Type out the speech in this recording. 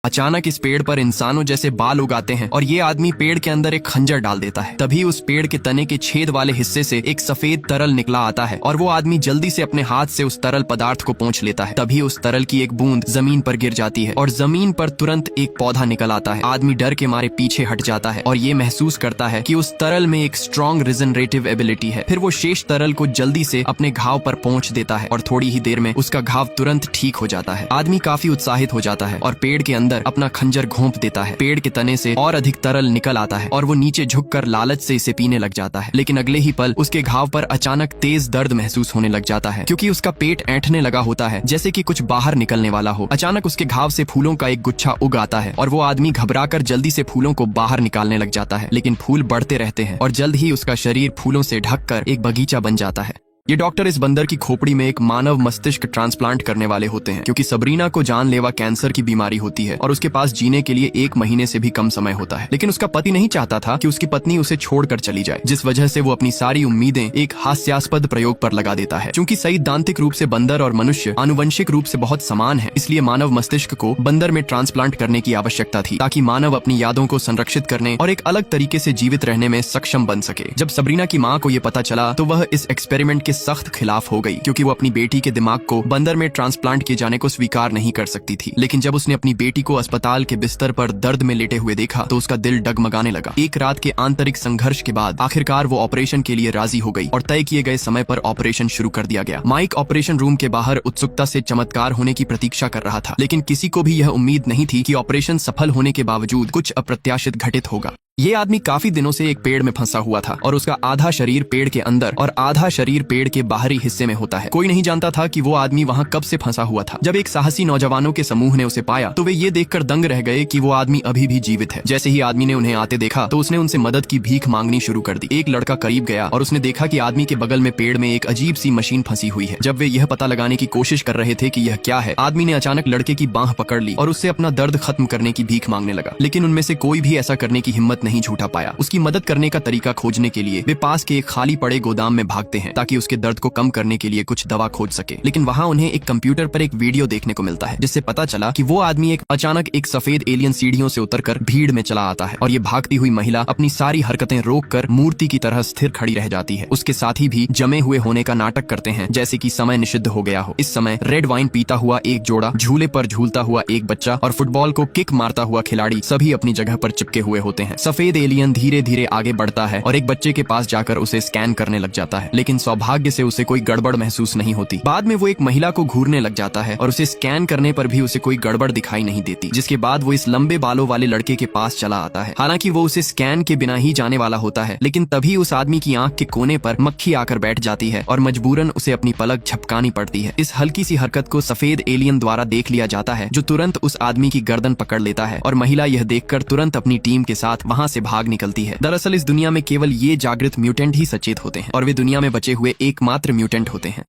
अचानक इस पेड़ पर इंसानों जैसे बाल उगाते हैं और ये आदमी पेड़ के अंदर एक खंजर डाल देता है। तभी उस पेड़ के तने के छेद वाले हिस्से से एक सफेद तरल निकला आता है और वो आदमी जल्दी से अपने हाथ से उस तरल पदार्थ को पोंछ लेता है। तभी उस तरल की एक बूंद जमीन पर गिर जाती है और जमीन पर तुरंत एक पौधा निकल आता है। आदमी डर के मारे पीछे हट जाता है और ये महसूस करता है कि उस तरल में एक स्ट्रॉन्ग रिजनरेटिव एबिलिटी है। फिर वो शेष तरल को जल्दी से अपने घाव पर पोंछ देता है और थोड़ी ही देर में उसका घाव तुरंत ठीक हो जाता है। आदमी काफी उत्साहित हो जाता है और पेड़ के अंदर अपना खंजर घोंप देता है। पेड़ के तने से और अधिक तरल निकल आता है और वो नीचे झुककर लालच से इसे पीने लग जाता है। लेकिन अगले ही पल उसके घाव पर अचानक तेज दर्द महसूस होने लग जाता है, क्योंकि उसका पेट ऐंठने लगा होता है जैसे कि कुछ बाहर निकलने वाला हो। अचानक उसके घाव से फूलों का एक गुच्छा उग आता है और वो आदमी घबराकर जल्दी से फूलों को बाहर निकालने लग जाता है। लेकिन फूल बढ़ते रहते हैं और जल्द ही उसका शरीर फूलों से ढककर एक बगीचा बन जाता है। ये डॉक्टर इस बंदर की खोपड़ी में एक मानव मस्तिष्क ट्रांसप्लांट करने वाले होते हैं, क्योंकि सबरीना को जानलेवा कैंसर की बीमारी होती है और उसके पास जीने के लिए 1 महीने से भी कम समय होता है। लेकिन उसका पति नहीं चाहता था कि उसकी पत्नी उसे छोड़कर चली जाए, जिस वजह से वो अपनी सारी उम्मीदें एक हास्यास्पद प्रयोग पर लगा देता है। क्योंकि सैद्धांतिक रूप से बंदर और मनुष्य आनुवंशिक रूप से बहुत समान है, इसलिए मानव मस्तिष्क को बंदर में ट्रांसप्लांट करने की आवश्यकता थी, ताकि मानव अपनी यादों को संरक्षित करने और एक अलग तरीके से जीवित रहने में सक्षम बन सके। जब सबरीना की माँ को ये पता चला तो वह इस एक्सपेरिमेंट के सख्त खिलाफ हो गई, क्योंकि वो अपनी बेटी के दिमाग को बंदर में ट्रांसप्लांट किए जाने को स्वीकार नहीं कर सकती थी। लेकिन जब उसने अपनी बेटी को अस्पताल के बिस्तर पर दर्द में लेटे हुए देखा तो उसका दिल डगमगाने लगा। एक रात के आंतरिक संघर्ष के बाद आखिरकार वो ऑपरेशन के लिए राजी हो गई और तय किए गए समय पर ऑपरेशन शुरू कर दिया गया। माइक ऑपरेशन रूम के बाहर उत्सुकता से चमत्कार होने की प्रतीक्षा कर रहा था, लेकिन किसी को भी यह उम्मीद नहीं थी कि ऑपरेशन सफल होने के बावजूद कुछ अप्रत्याशित घटित होगा। ये आदमी काफी दिनों से एक पेड़ में फंसा हुआ था और उसका आधा शरीर पेड़ के अंदर और आधा शरीर पेड़ के बाहरी हिस्से में होता है। कोई नहीं जानता था कि वो आदमी वहाँ कब से फंसा हुआ था। जब एक साहसी नौजवानों के समूह ने उसे पाया तो वे ये देखकर दंग रह गए कि वो आदमी अभी भी जीवित है। जैसे ही आदमी ने उन्हें आते देखा तो उसने उनसे मदद की भीख मांगनी शुरू कर दी। एक लड़का करीब गया और उसने देखा कि आदमी के बगल में पेड़ में एक अजीब सी मशीन फंसी हुई है। जब वे यह पता लगाने की कोशिश कर रहे थे कि यह क्या है, आदमी ने अचानक लड़के की बांह पकड़ ली और उससे अपना दर्द खत्म करने की भीख मांगने लगा। लेकिन उनमें से कोई भी ऐसा करने की हिम्मत नहीं जुटा पाया। उसकी मदद करने का तरीका खोजने के लिए वे पास के एक खाली पड़े गोदाम में भागते हैं ताकि उसके दर्द को कम करने के लिए कुछ दवा खोज सके। लेकिन वहाँ उन्हें एक कंप्यूटर पर एक वीडियो देखने को मिलता है, जिससे पता चला कि वो आदमी अचानक एक सफेद एलियन सीढ़ियों से उतरकर भीड़ में चला आता है और ये भागती हुई महिला अपनी सारी हरकतें रोककर मूर्ति की तरह स्थिर खड़ी रह जाती है। उसके साथी भी जमे हुए होने का नाटक करते हैं, जैसे कि समय निषिद्ध हो गया हो। इस समय रेड वाइन पीता हुआ एक जोड़ा, झूले पर झूलता हुआ एक बच्चा और फुटबॉल को किक मारता हुआ खिलाड़ी सभी अपनी जगह पर चिपके हुए होते हैं। सफेद एलियन धीरे धीरे आगे बढ़ता है और एक बच्चे के पास जाकर उसे स्कैन करने लग जाता है, लेकिन सौभाग्य से उसे कोई गड़बड़ महसूस नहीं होती। बाद में वो एक महिला को घूरने लग जाता है और उसे स्कैन करने पर भी उसे कोई गड़बड़ दिखाई नहीं देती, जिसके बाद वो इस लंबे बालों वाले लड़के के पास चला आता है। हालांकि वो उसे स्कैन के बिना ही जाने वाला होता है, लेकिन तभी उस आदमी की आंख के कोने पर मक्खी आकर बैठ जाती है और मजबूरन उसे अपनी पलक झपकानी पड़ती है। इस हल्की सी हरकत को सफेद एलियन द्वारा देख लिया जाता है, जो तुरंत उस आदमी की गर्दन पकड़ लेता है और महिला यह देखकर तुरंत अपनी टीम के साथ वहाँ से भाग निकलती है। दरअसल इस दुनिया में केवल ये जागृत म्यूटेंट ही सचेत होते हैं और वे दुनिया में बचे हुए एकमात्र म्यूटेंट होते हैं।